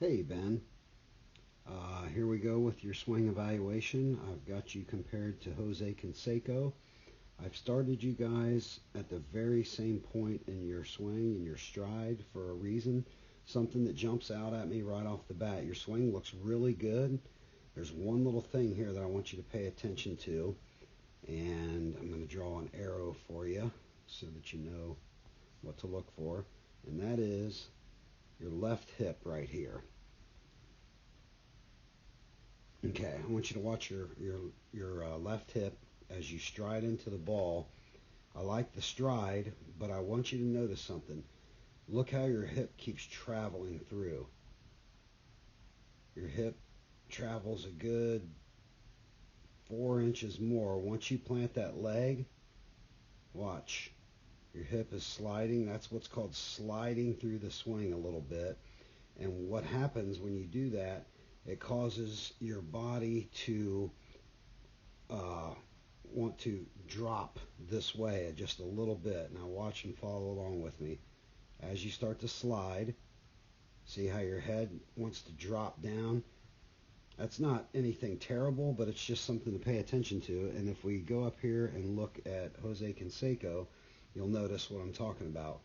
Hey Ben, here we go with your swing evaluation. I've got you compared to Jose Canseco. I've started you guys at the very same point in your swing, in your stride, for a reason. Something that jumps out at me right off the bat. Your swing looks really good. There's one little thing here that I want you to pay attention to, and I'm going to draw an arrow for you so that you know what to look for, and that is your left hip right here. Okay, I want you to watch your left hip as you stride into the ball. I like the stride, but I want you to notice something. Look how your hip keeps traveling through. Your hip travels a good 4 inches more. Once you plant that leg, watch. Your hip is sliding. That's what's called sliding through the swing a little bit. And what happens when you do that, it causes your body to want to drop this way just a little bit. Now watch and follow along with me. As you start to slide, see how your head wants to drop down? That's not anything terrible, but it's just something to pay attention to. And if we go up here and look at Jose Canseco, you'll notice what I'm talking about.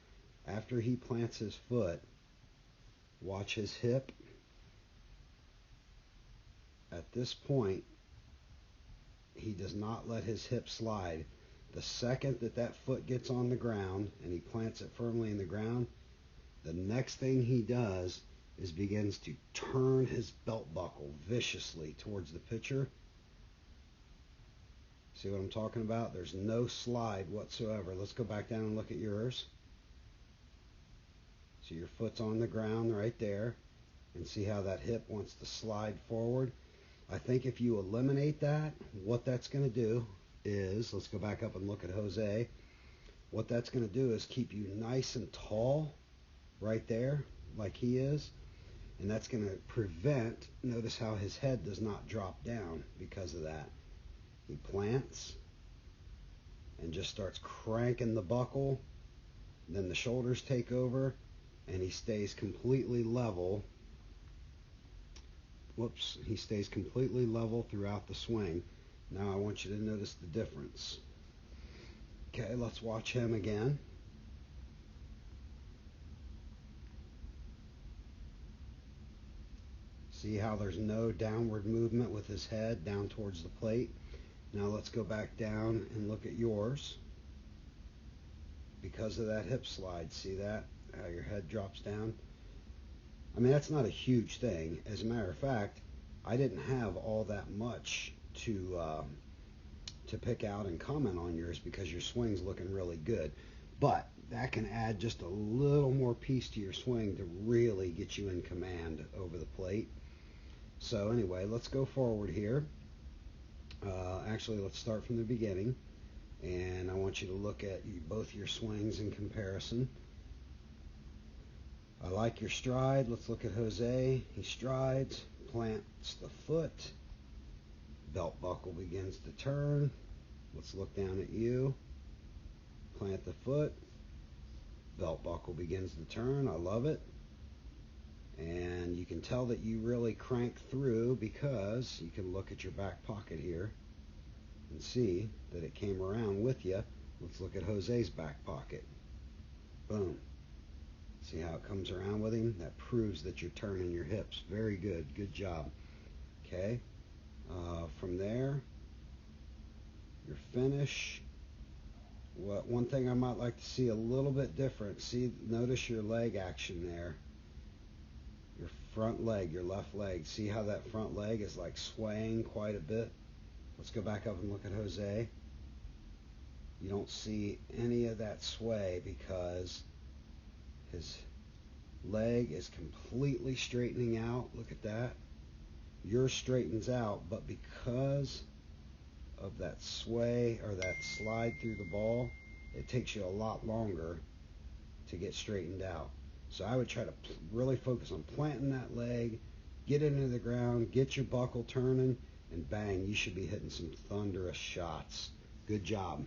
After he plants his foot, watch his hip. At this point, he does not let his hip slide. The second that that foot gets on the ground and he plants it firmly in the ground, the next thing he does is begins to turn his belt buckle viciously towards the pitcher. See what I'm talking about? There's no slide whatsoever. Let's go back down and look at yours. So your foot's on the ground right there, and see how that hip wants to slide forward. I think if you eliminate that, what that's going to do is, let's go back up and look at Jose. What that's going to do is keep you nice and tall right there, like he is. And that's going to prevent, notice how his head does not drop down because of that. He plants and just starts cranking the buckle. Then the shoulders take over and he stays completely level. Whoops, he stays completely level throughout the swing. Now I want you to notice the difference. Okay, let's watch him again. See how there's no downward movement with his head down towards the plate. Now let's go back down and look at yours. Because of that hip slide, see that? How your head drops down? I mean, that's not a huge thing. As a matter of fact, I didn't have all that much to pick out and comment on yours because your swing's looking really good. But that can add just a little more piece to your swing to really get you in command over the plate. So anyway, let's go forward here. Actually, let's start from the beginning. And I want you to look at both your swings in comparison. I like your stride. Let's look at Jose. He strides, plants the foot. Belt buckle begins to turn. Let's look down at you. Plant the foot. Belt buckle begins to turn. I love it. And you can tell that you really crank through because you can look at your back pocket here and see that it came around with you. Let's look at Jose's back pocket. Boom. See how it comes around with him? That proves that you're turning your hips. Very good. Good job. Okay. From there, your finish. One thing I might like to see a little bit different. See, notice your leg action there. Your front leg, your left leg. See how that front leg is like swaying quite a bit? Let's go back up and look at Jose. You don't see any of that sway because his leg is completely straightening out. Look at that. Yours straightens out, but because of that sway or that slide through the ball, it takes you a lot longer to get straightened out. So I would try to really focus on planting that leg, get it into the ground, get your buckle turning, and bang, you should be hitting some thunderous shots. Good job.